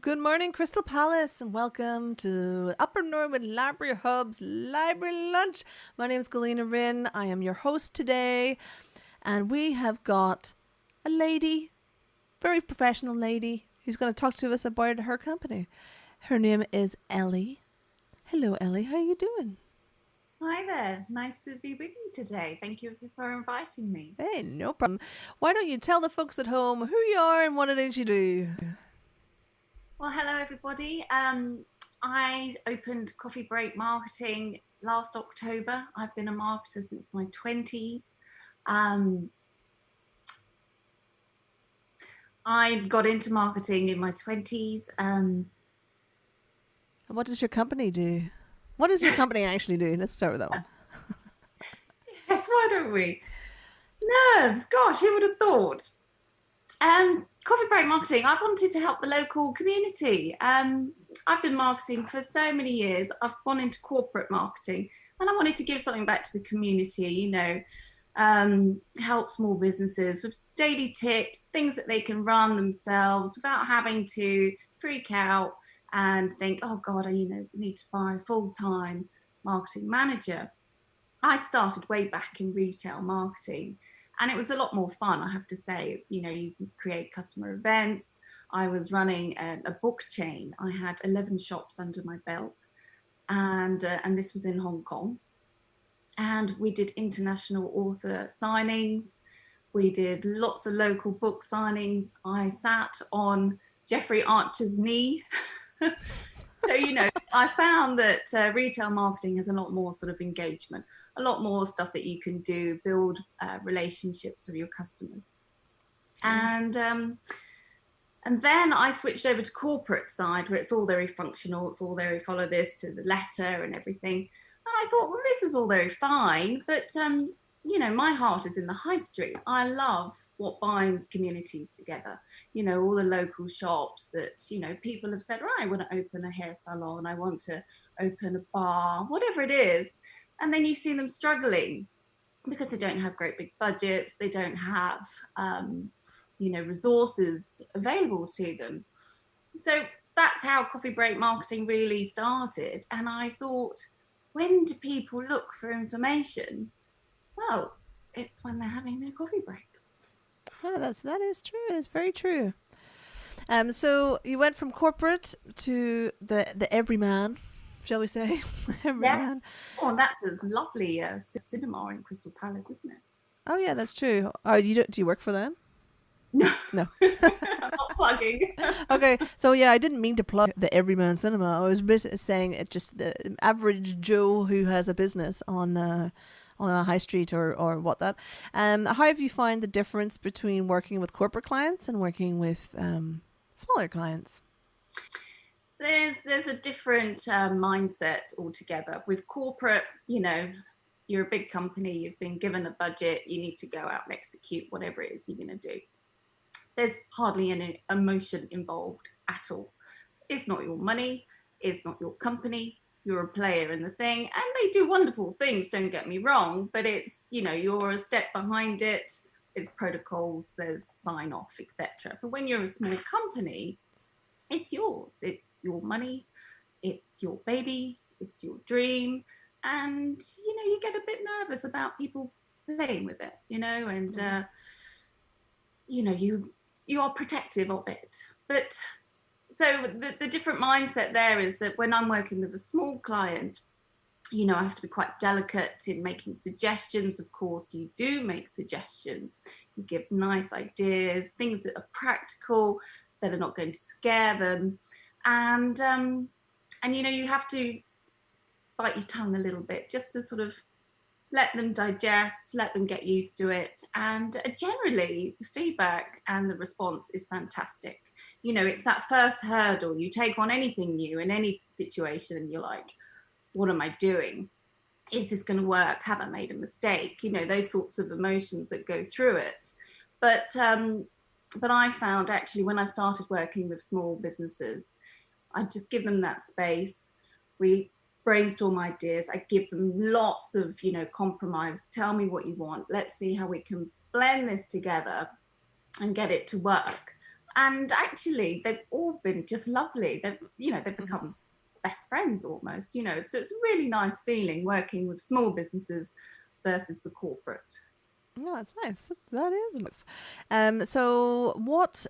good morning, Crystal Palace, and welcome to Upper Norwood Library Hub's Library Lunch. My name is Galina.Rin. I am your host today, and we have got a lady, very professional lady, who's going to talk to us about her company. Her name is Ellie. Hello, Ellie. How are you doing? Hi there. Nice to be with you today. Thank you for inviting me. Hey, no problem. Why don't you tell the folks at home who you are and what it is you do? Well, hello everybody. I opened Coffee Break Marketing last October. I've been a marketer since my 20s. I got into marketing in my 20s. And what does your company do? What does your company actually do? Let's start with that one. Yes, why don't we? Nerves. Gosh, who would have thought? Coffee Break Marketing. I wanted to help the local community. I've been marketing for so many years. I've gone into corporate marketing, and I wanted to give something back to the community. Help small businesses with daily tips, things that they can run themselves without having to freak out and think, oh God, I need to buy a full-time marketing manager. I'd started way back in retail marketing, and it was a lot more fun, I have to say. You can create customer events. I was running a book chain. I had 11 shops under my belt, and this was in Hong Kong. And we did international author signings. We did lots of local book signings. I sat on Jeffrey Archer's knee. So, I found that retail marketing has a lot more sort of engagement, a lot more stuff that you can do, build relationships with your customers. And then I switched over to corporate side, where it's all very functional. It's all very follow this to the letter and everything. And I thought, well, this is all very fine, but my heart is in the high street. I love what binds communities together. All the local shops that, people have said, right, I want to open a hair salon, I want to open a bar, whatever it is. And then you see them struggling because they don't have great big budgets. They don't have, resources available to them. So that's how Coffee Break Marketing really started. And I thought, when do people look for information? Well, it's when they're having their coffee break. Oh, that is true. It is very true. So you went from corporate to the everyman, shall we say? Everyman. Oh, and that's a lovely cinema in Crystal Palace, isn't it? Oh yeah, that's true. Oh, do you work for them? No. No. I'm not plugging. Okay, so yeah, I didn't mean to plug the Everyman Cinema. I was saying it just the average Joe who has a business on a high street or what that. How have you found the difference between working with corporate clients and working with smaller clients? There's a different mindset altogether. With corporate, you're a big company, you've been given a budget, you need to go out and execute whatever it is you're going to do. There's hardly any emotion involved at all. It's not your money, it's not your company, you're a player in the thing, and they do wonderful things, don't get me wrong, but it's, you're a step behind it. It's protocols, there's sign off, etc. But when you're a small company, it's yours, it's your money, it's your baby, it's your dream, and you get a bit nervous about people playing with it, and you are protective of it. But so the different mindset there is that when I'm working with a small client, I have to be quite delicate in making suggestions. Of course, you do make suggestions. You give nice ideas, things that are practical, that are not going to scare them. And you have to bite your tongue a little bit just to sort of let them digest, let them get used to it. And generally, the feedback and the response is fantastic. It's that first hurdle. You take on anything new in any situation and you're like, what am I doing? Is this going to work? Have I made a mistake? Those sorts of emotions that go through it. But I found actually when I started working with small businesses, I just give them that space. We brainstorm ideas. I give them lots of, compromise. Tell me what you want. Let's see how we can blend this together and get it to work. And actually, they've all been just lovely. They've become best friends almost. So it's a really nice feeling working with small businesses versus the corporate. No, it's nice. That is nice. So what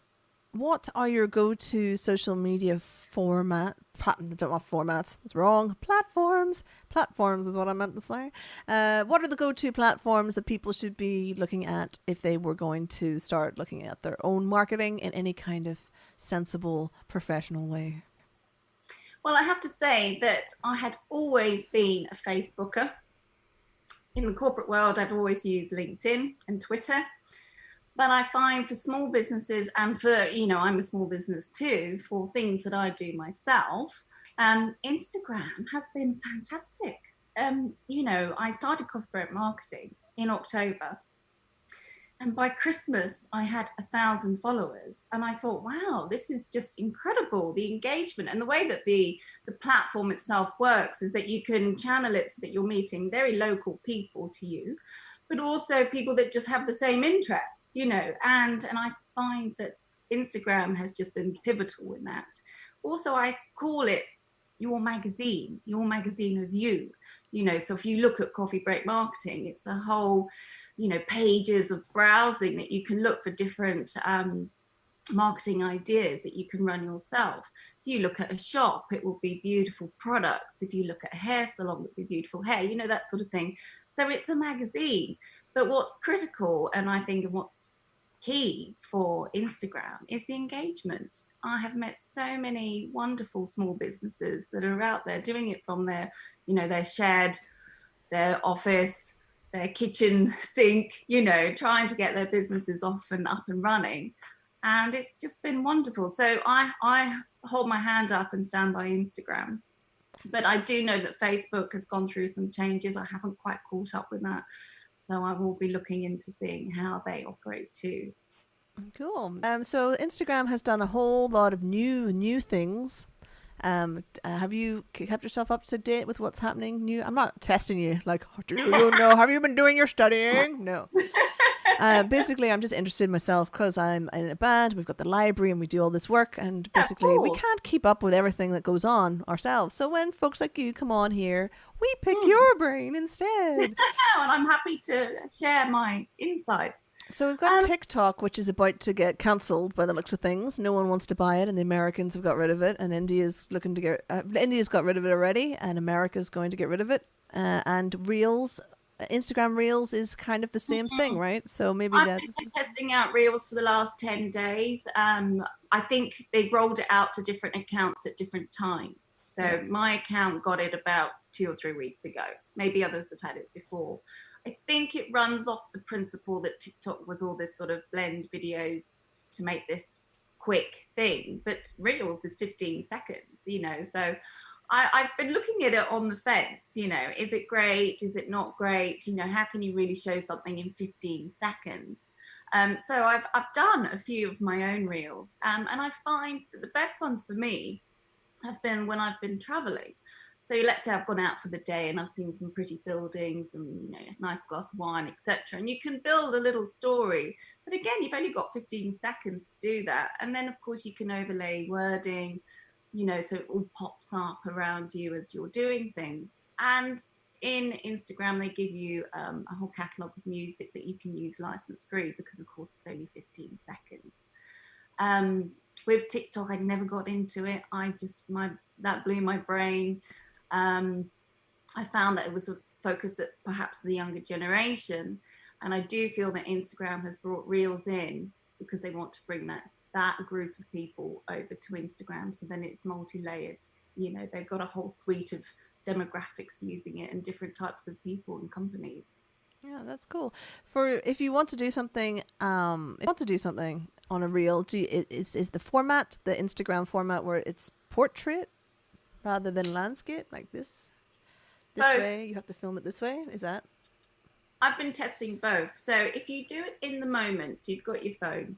are your go-to social media don't want formats. It's wrong. Platforms. Platforms is what I meant to say. What are the go-to platforms that people should be looking at if they were going to start looking at their own marketing in any kind of sensible, professional way? Well, I have to say that I had always been a Facebooker. In the corporate world, I've always used LinkedIn and Twitter. But I find for small businesses, and for, I'm a small business too, for things that I do myself, Instagram has been fantastic. I started corporate marketing in October, and by Christmas, I had 1,000 followers. And I thought, wow, this is just incredible. The engagement and the way that the platform itself works is that you can channel it so that you're meeting very local people to you, but also people that just have the same interests, and I find that Instagram has just been pivotal in that. Also, I call it your magazine of you. So if you look at Coffee Break Marketing, it's a whole, pages of browsing that you can look for different marketing ideas that you can run yourself. If you look at a shop, it will be beautiful products. If you look at a hair salon, it will be beautiful hair, that sort of thing. So it's a magazine. But what's critical, and I think what's key for Instagram, is the engagement. I have met so many wonderful small businesses that are out there doing it from their shed, their office, their kitchen sink, trying to get their businesses off and up and running. And it's just been wonderful. So I hold my hand up and stand by Instagram. But I do know that Facebook has gone through some changes. I haven't quite caught up with that. So I will be looking into seeing how they operate too. Cool. So Instagram has done a whole lot of new things. Have you kept yourself up to date with what's happening new? I'm not testing you. Like, do you know? Have you been doing your studying? No. Basically, I'm just interested in myself because I'm in a band. We've got the library and we do all this work. And basically, we can't keep up with everything that goes on ourselves. So when folks like you come on here, we pick your brain instead. And I'm happy to share my insights. So we've got TikTok, which is about to get cancelled by the looks of things. No one wants to buy it, and the Americans have got rid of it, and India's looking to get. India's got rid of it already, and America's going to get rid of it. And Reels, Instagram Reels is kind of the same thing, right? So maybe I've been testing out Reels for the last 10 days. I think they've rolled it out to different accounts at different times. So my account got it about 2 or 3 weeks ago. Maybe others have had it before. I think it runs off the principle that TikTok was all this sort of blend videos to make this quick thing, but Reels is 15 seconds, so I've been looking at it on the fence, is it great? Is it not great? How can you really show something in 15 seconds? So I've done a few of my own Reels, and I find that the best ones for me have been when I've been traveling. So let's say I've gone out for the day and I've seen some pretty buildings and, a nice glass of wine, etc. And you can build a little story. But again, you've only got 15 seconds to do that. And then, of course, you can overlay wording, so it all pops up around you as you're doing things. And in Instagram, they give you a whole catalogue of music that you can use license free because, of course, it's only 15 seconds. With TikTok, I never got into it. That blew my brain. I found that it was a focus at perhaps the younger generation, and I do feel that Instagram has brought Reels in because they want to bring that group of people over to Instagram. So then it's multi-layered. They've got a whole suite of demographics using it and different types of people and companies. Yeah, that's cool. For if you want to do something, on a reel, is the format the Instagram format where it's portrait rather than landscape, like this way? You have to film it this way. Is that? I've been testing both. So if you do it in the moment, so you've got your phone.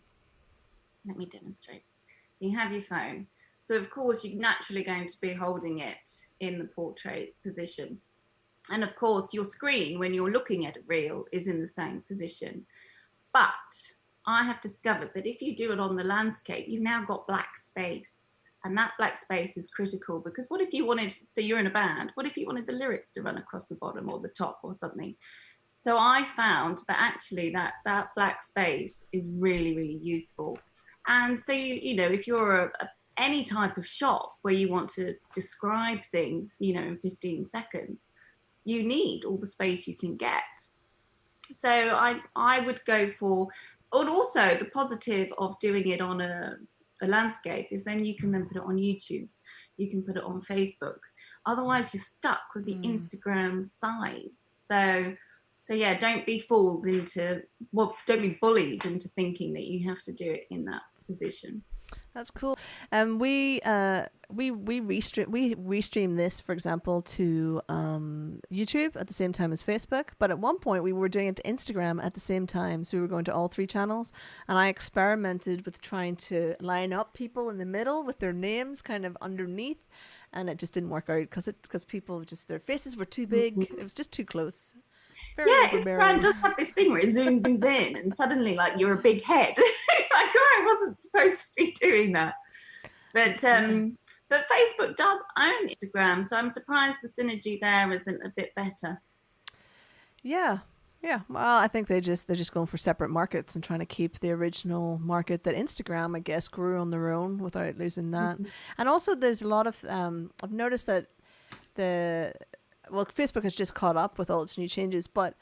Let me demonstrate. You have your phone. So of course you're naturally going to be holding it in the portrait position. And of course, your screen, when you're looking at a reel, is in the same position. But I have discovered that if you do it on the landscape, you've now got black space. And that black space is critical, because what if you wanted, so you're in a band, what if you wanted the lyrics to run across the bottom or the top or something? So I found that actually that black space is really, really useful. And so, if you're any type of shop where you want to describe things, in 15 seconds, you need all the space you can get. So I would go for, and also the positive of doing it on a landscape is then you can then put it on YouTube, you can put it on Facebook. Otherwise, you're stuck with the Instagram size. So yeah, don't be fooled into, well, don't be bullied into thinking that you have to do it in that position. That's cool. We restream this, for example, to YouTube at the same time as Facebook. But at one point, we were doing it to Instagram at the same time, so we were going to all three channels. And I experimented with trying to line up people in the middle with their names kind of underneath, and it just didn't work out because people just, their faces were too big. It was just too close. Very Yeah, overbearing. Instagram does have this thing where it zooms in and suddenly like you're a big head. Like, oh, I wasn't supposed to be doing that. But Facebook does own Instagram, so I'm surprised the synergy there isn't a bit better. Yeah. Yeah. Well, I think they're just going for separate markets and trying to keep the original market that Instagram, I guess, grew on their own without losing that. And also there's a lot of I've noticed that Facebook has just caught up with all its new changes, but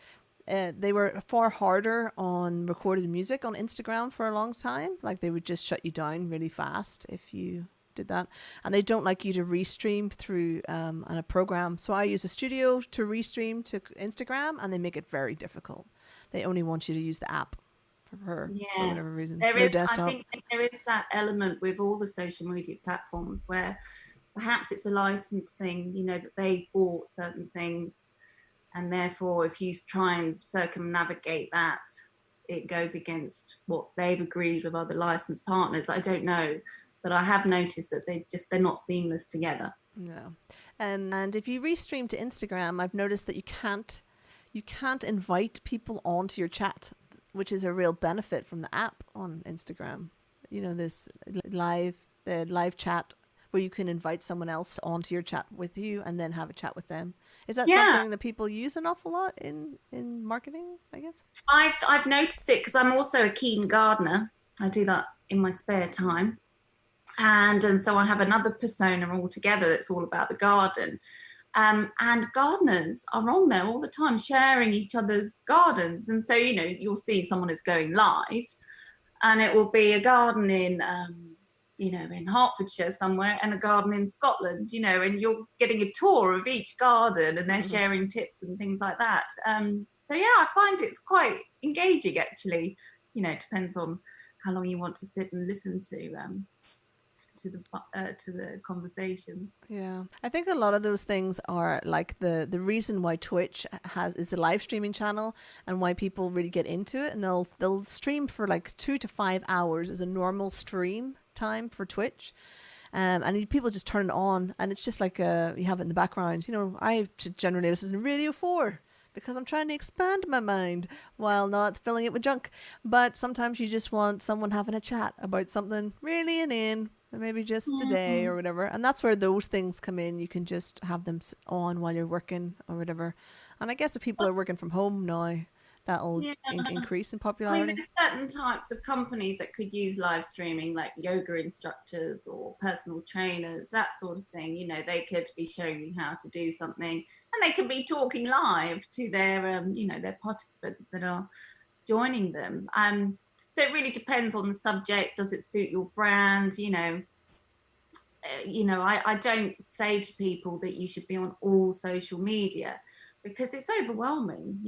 they were far harder on recorded music on Instagram for a long time. Like, they would just shut you down really fast if you did that. And they don't like you to restream through a program. So I use a studio to restream to Instagram, and they make it very difficult. They only want you to use the app for whatever reason. There No is, desktop. I think there is that element with all the social media platforms where perhaps it's a license thing, that they bought certain things, and therefore if you try and circumnavigate that, it goes against what they've agreed with other license partners. I don't know, but I have noticed that they're not seamless together. No. And if you restream to Instagram, I've noticed that you can't invite people onto your chat, which is a real benefit from the app on Instagram. This the live chat where you can invite someone else onto your chat with you and then have a chat with them. Is that something that people use an awful lot in marketing, I guess? I've noticed it because I'm also a keen gardener. I do that in my spare time. And so I have another persona altogether that's all about the garden. And gardeners are on there all the time sharing each other's gardens. And so, you'll see someone is going live and it will be a garden in Hertfordshire somewhere and a garden in Scotland, and you're getting a tour of each garden and they're sharing tips and things like that. So yeah, I find it's quite engaging actually. It depends on how long you want to sit and listen to the conversation. Yeah, I think a lot of those things are like the reason why Twitch is the live streaming channel, and why people really get into it, and they'll stream for like 2 to 5 hours is a normal stream time for Twitch. And people just turn it on, and it's just like you have it in the background. I generally listen to Radio 4 because I'm trying to expand my mind while not filling it with junk. But sometimes you just want someone having a chat about something really inane, maybe just the day or whatever. And that's where those things come in. You can just have them on while you're working or whatever. And I guess if people are working from home now, that'll increase in popularity. There's certain types of companies that could use live streaming, like yoga instructors or personal trainers, that sort of thing. They could be showing you how to do something, and they could be talking live to their their participants that are joining them. So it really depends on the subject. Does it suit your brand? I don't say to people that you should be on all social media, because it's overwhelming.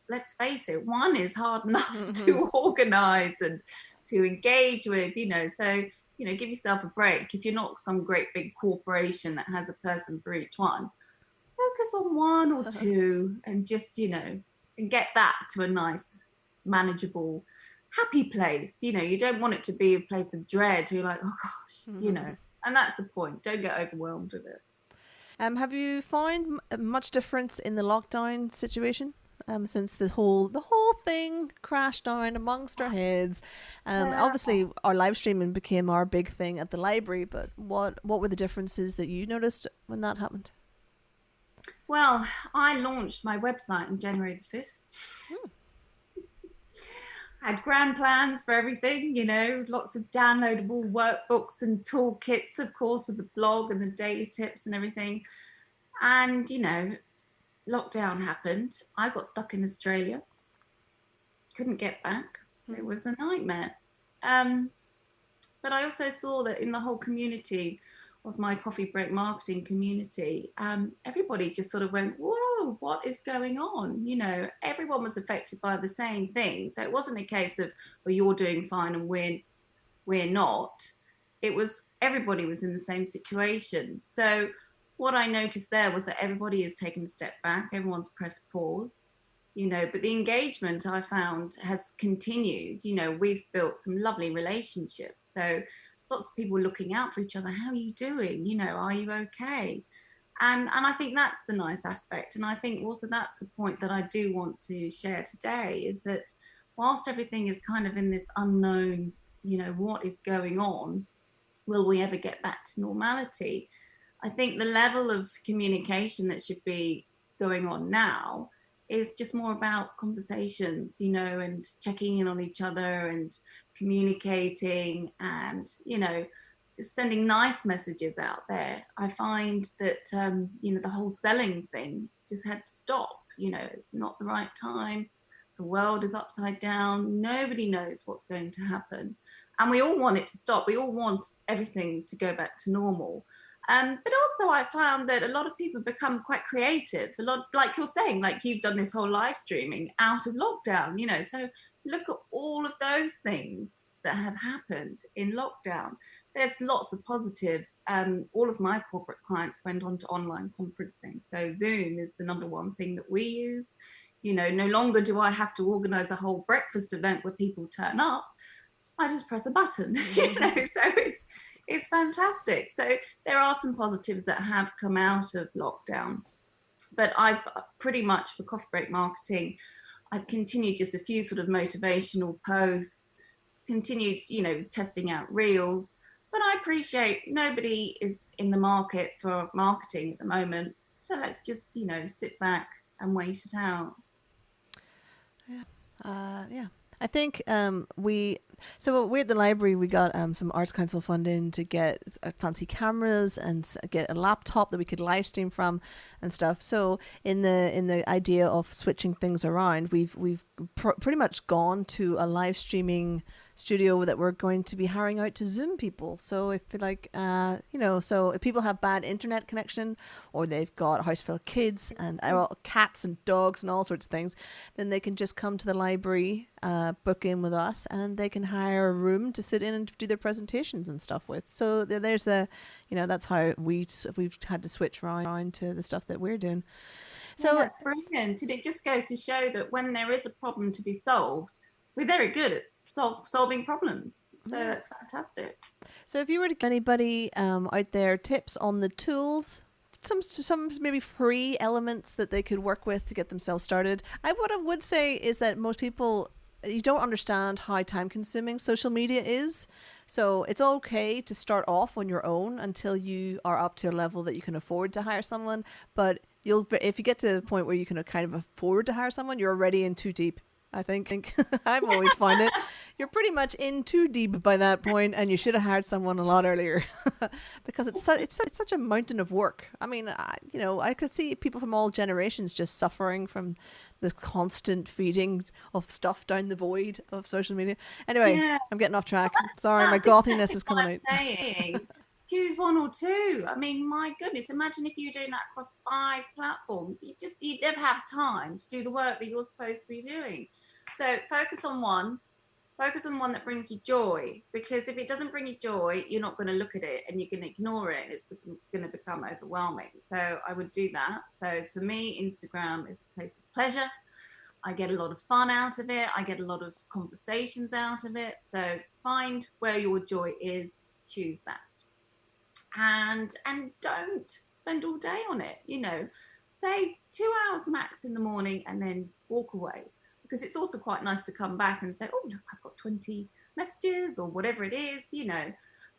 Let's face it, one is hard enough to organize and to engage with, so give yourself a break. If you're not some great big corporation that has a person for each one, focus on one or two and just and get that to a nice, manageable, happy place. You don't want it to be a place of dread where you're like, oh gosh, and that's the point. Don't get overwhelmed with it. Have you found much difference in the lockdown situation since the whole thing crashed down amongst our heads. Yeah. Obviously, our live streaming became our big thing at the library. But what were the differences that you noticed when that happened? Well, I launched my website on January the 5th. Hmm. Had grand plans for everything, lots of downloadable workbooks and toolkits, of course, with the blog and the daily tips and everything. And, lockdown happened. I got stuck in Australia, couldn't get back. It was a nightmare. Um, but I also saw that in the whole community of my coffee break marketing community, everybody just sort of went, whoa, what is going on? Everyone was affected by the same thing. So it wasn't a case of, well, you're doing fine and we're not. It was everybody was in the same situation. So what I noticed there was that everybody has taken a step back, everyone's pressed pause, but the engagement I found has continued. We've built some lovely relationships. So lots of people looking out for each other. How are you doing? Are you okay? And I think that's the nice aspect. And I think also that's the point that I do want to share today, is that whilst everything is kind of in this unknown, what is going on, will we ever get back to normality? I think the level of communication that should be going on now is just more about conversations, and checking in on each other and communicating and, just sending nice messages out there. I find that, the whole selling thing just had to stop. It's not the right time. The world is upside down. Nobody knows what's going to happen. And we all want it to stop. We all want everything to go back to normal. But also I found that a lot of people become quite creative. A lot, like you're saying, like you've done this whole live streaming out of lockdown, so look at all of those things that have happened in lockdown. There's lots of positives. All of my corporate clients went on to online conferencing. So Zoom is the number one thing that we use. No longer do I have to organize a whole breakfast event where people turn up. I just press a button, so it's fantastic. So there are some positives that have come out of lockdown, but I've pretty much, for coffee break marketing, I've continued just a few sort of motivational posts, continued, testing out reels, but I appreciate nobody is in the market for marketing at the moment. So let's just, sit back and wait it out. Yeah. I think we at the library we got some Arts Council funding to get fancy cameras and get a laptop that we could live stream from and stuff. So in the idea of switching things around, we've pretty much gone to a live streaming studio that we're going to be hiring out to Zoom people. So if so if people have bad internet connection or they've got a house full of kids and cats and dogs and all sorts of things, then they can just come to the library, book in with us, and they can hire a room to sit in and do their presentations and stuff with. So there's that's how we've had to switch around to the stuff that we're doing. So yeah, brilliant. And it just goes to show that when there is a problem to be solved, we're very good at solving problems. So that's fantastic. So if you were to give anybody out there tips on the tools, some maybe free elements that they could work with to get themselves started, what I would say is that most people, you don't understand how time consuming social media is. So it's okay to start off on your own until you are up to a level that you can afford to hire someone. But if you get to the point where you can kind of afford to hire someone, you're already in too deep. I think I've always found it. You're pretty much in too deep by that point, and you should have hired someone a lot earlier because it's such a mountain of work. I mean, I could see people from all generations just suffering from the constant feeding of stuff down the void of social media. Anyway, yeah. I'm getting off track. Sorry, my gothiness is coming out. Saying. Choose one or two. I mean, my goodness, imagine if you were doing that across 5 platforms. You'd never have time to do the work that you're supposed to be doing. So focus on one that brings you joy, because if it doesn't bring you joy, you're not going to look at it and you're going to ignore it, and it's going to become overwhelming. So I would do that. So for me, Instagram is a place of pleasure. I get a lot of fun out of it. I get a lot of conversations out of it. So find where your joy is, choose that. And don't spend all day on it. Say 2 hours max in the morning, and then walk away, because it's also quite nice to come back and say, oh, look, I've got 20 messages or whatever it is,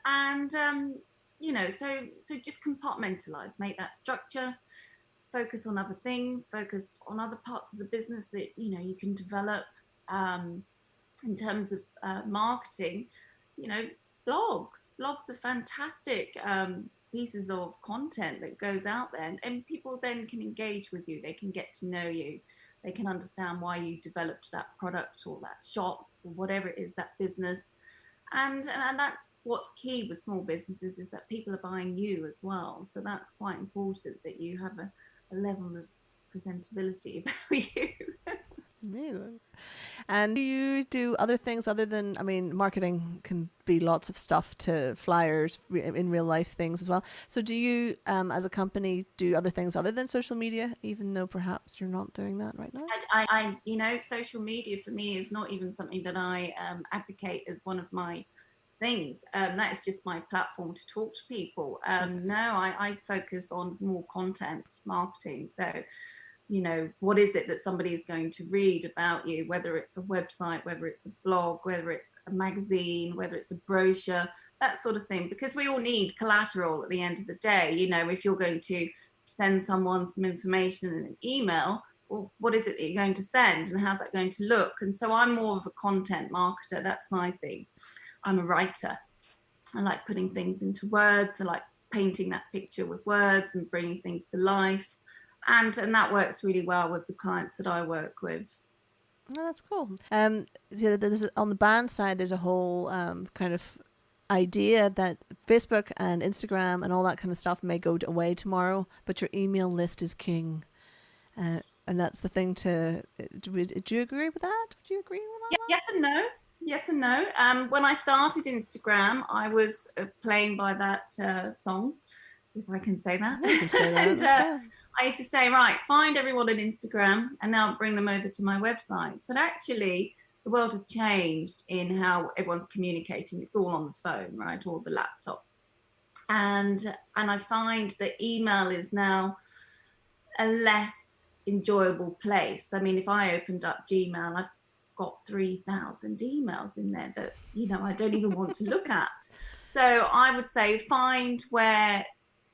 and so just compartmentalize, make that structure, focus on other things, focus on other parts of the business that you can develop. In terms of marketing, blogs are fantastic pieces of content that goes out there, and people then can engage with you, they can get to know you, they can understand why you developed that product or that shop or whatever it is, that business. And that's what's key with small businesses, is that people are buying you as well. So that's quite important, that you have a level of presentability about you. Amazing. And do you do other things other than, I mean, marketing can be lots of stuff, to flyers, in real life things as well. So do you, as a company, do other things other than social media, even though perhaps you're not doing that right now? Social media for me is not even something that I advocate as one of my things. That is just my platform to talk to people. No, I focus on more content marketing. So what is it that somebody is going to read about you, whether it's a website, whether it's a blog, whether it's a magazine, whether it's a brochure, that sort of thing, because we all need collateral at the end of the day. If you're going to send someone some information in an email, well, what is it that you're going to send, and how's that going to look? And so I'm more of a content marketer. That's my thing. I'm a writer. I like putting things into words. I like painting that picture with words and bringing things to life. And that works really well with the clients that I work with. Oh, that's cool. There's, on the band side, there's a whole kind of idea that Facebook and Instagram and all that kind of stuff may go away tomorrow, but your email list is king. And that's the thing to... Do you agree with that? Would you agree with that? Yes and no. Yes and no. When I started Instagram, I was playing by that song, if I can say that. You can say that. And I used to say, right, find everyone on Instagram and now bring them over to my website. But actually, the world has changed in how everyone's communicating. It's all on the phone, right, or the laptop. And I find that email is now a less enjoyable place. I mean, if I opened up Gmail, I've got 3,000 emails in there that, I don't even want to look at. So I would say find where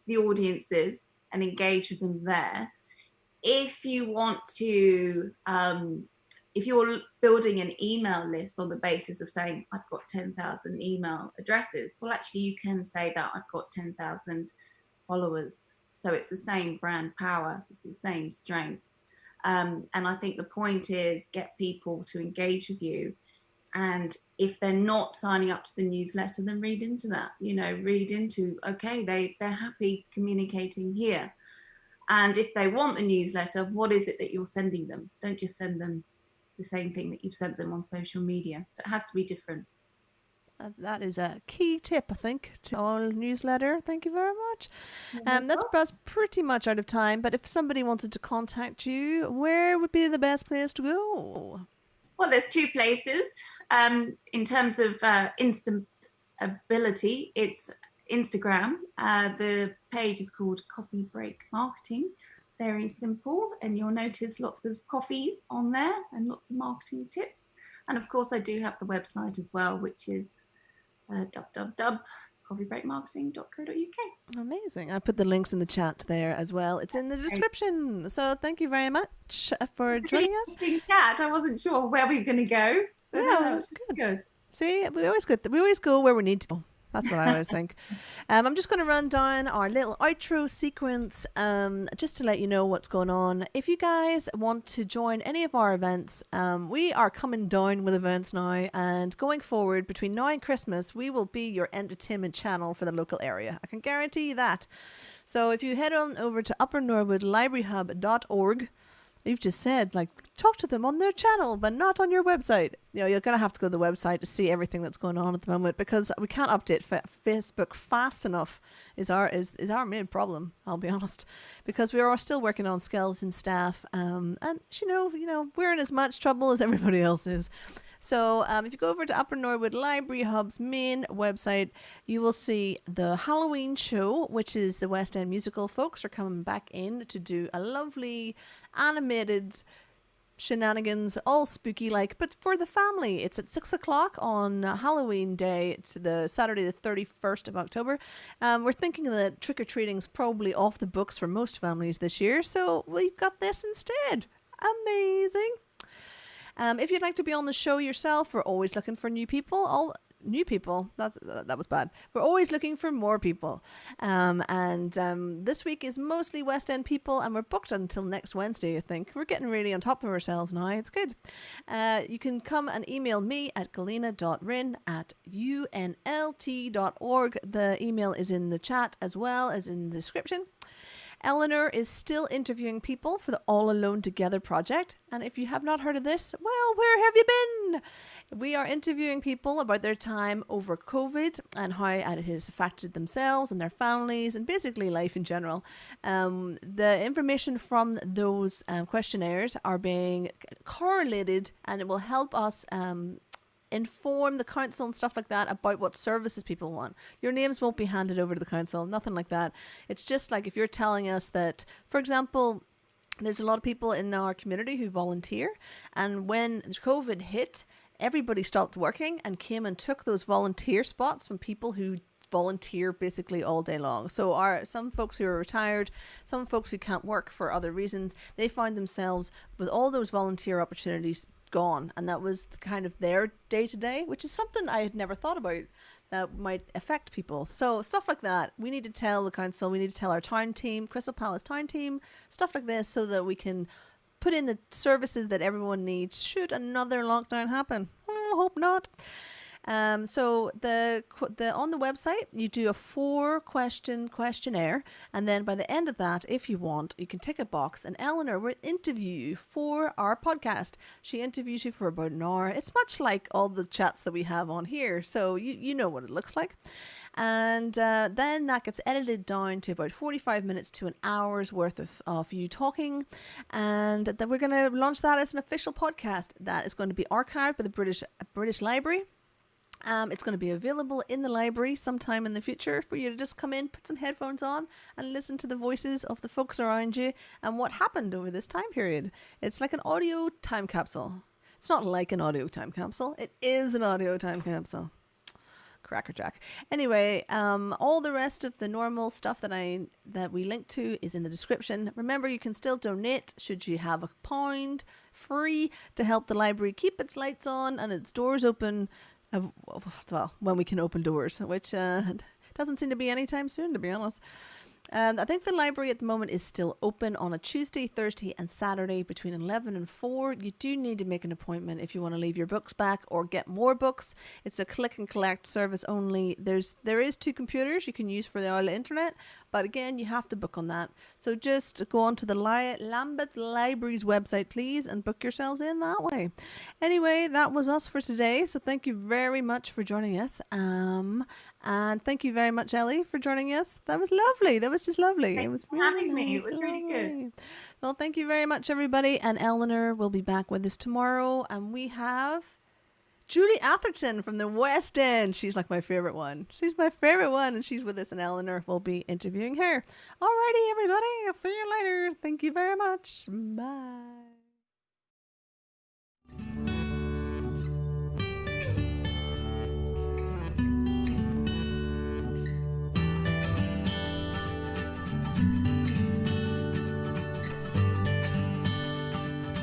the audience is and engage with them there. If you want to, if you're building an email list on the basis of saying, I've got 10,000 email addresses, well, actually you can say that I've got 10,000 followers. So it's the same brand power, it's the same strength. And I think the point is get people to engage with you. And if they're not signing up to the newsletter, then read into that, read into, okay, they're happy communicating here. And if they want the newsletter, what is it that you're sending them? Don't just send them the same thing that you've sent them on social media. So it has to be different. That is a key tip, I think, to our newsletter. Thank you very much. That's us pretty much out of time. But if somebody wanted to contact you, where would be the best place to go? Well, there's two places. In terms of instant ability, it's Instagram. The page is called Coffee Break Marketing. Very simple, and you'll notice lots of coffees on there and lots of marketing tips. And of course, I do have the website as well, which is www.coffeebreakmarketing.co.uk. Amazing. I put the links in the chat there as well. It's in the description. So thank you very much for joining us. Chat. I wasn't sure where we were going to go. So yeah, that was good. See, we always go where we need to go. That's what I always think. I'm just going to run down our little outro sequence just to let you know what's going on. If you guys want to join any of our events, we are coming down with events now, and going forward between now and Christmas, we will be your entertainment channel for the local area. I can guarantee you that. So if you head on over to uppernorwoodlibraryhub.org, you've just said, talk to them on their channel, but not on your website. You're going to have to go to the website to see everything that's going on at the moment, because we can't update Facebook fast enough is our main problem, I'll be honest, because we are still working on skeleton staff, and we're in as much trouble as everybody else is. So if you go over to Upper Norwood Library Hub's main website, you will see the Halloween show, which is the West End musical. Folks are coming back in to do a lovely animated shenanigans, all spooky like, but for the family. It's at 6 o'clock on Halloween Day. It's the Saturday, the 31st of October. We're thinking that trick or treating's probably off the books for most families this year, so we've got this instead. Amazing. If you'd like to be on the show yourself, we're always looking for new people. All new people. That was bad. We're always looking for more people. This week is mostly West End people, and we're booked until next Wednesday, I think. We're getting really on top of ourselves now. It's good. You can come and email me at Galina.Rin at unlt.org. The email is in the chat as well as in the description. Eleanor is still interviewing people for the All Alone Together project. And if you have not heard of this, well, where have you been? We are interviewing people about their time over COVID and how it has affected themselves and their families and basically life in general. The information from those questionnaires are being correlated, and it will help us inform the council and stuff like that about what services people want. Your names won't be handed over to the council, nothing like that. It's just like if you're telling us that, for example, there's a lot of people in our community who volunteer, and when COVID hit, everybody stopped working and came and took those volunteer spots from people who volunteer basically all day long. So some folks who are retired, some folks who can't work for other reasons, they find themselves with all those volunteer opportunities gone, and that was kind of their day-to-day, which is something I had never thought about that might affect people. So stuff like that, we need to tell the council, we need to tell our town team, Crystal Palace town team, stuff like this, so that we can put in the services that everyone needs should another lockdown happen. I hope not. So the on the website, you do a 4-question questionnaire, and then by the end of that, if you want, you can tick a box, and Eleanor will interview you for our podcast. She interviews you for about an hour. It's much like all the chats that we have on here, so you know what it looks like. And then that gets edited down to about 45 minutes to an hour's worth of you talking, and then we're going to launch that as an official podcast that is going to be archived by the British Library. It's going to be available in the library sometime in the future for you to just come in, put some headphones on, and listen to the voices of the folks around you and what happened over this time period. It's like an audio time capsule. It's not like an audio time capsule. It is an audio time capsule. Crackerjack. Anyway, all the rest of the normal stuff that we link to is in the description. Remember, you can still donate should you have £1 free to help the library keep its lights on and its doors open. Well, when we can open doors, which doesn't seem to be anytime soon, to be honest. I think the library at the moment is still open on a Tuesday, Thursday and Saturday between 11 and 4. You do need to make an appointment if you want to leave your books back or get more books. It's a click and collect service only. There is 2 computers you can use for the Isle internet, but again, you have to book on that. So just go on to the Lambeth Library's website, please, and book yourselves in that way. Anyway, that was us for today. So thank you very much for joining us. And thank you very much, Ellie, for joining us. That was lovely. That was just lovely. Thanks it was for really having me. nice, It was really good. Well, thank you very much, everybody. And Eleanor will be back with us tomorrow. And we have Julie Atherton from the West End. She's like my favorite one. She's my favorite one, and she's with us, and Eleanor will be interviewing her. Alrighty, everybody. I'll see you later. Thank you very much. Bye.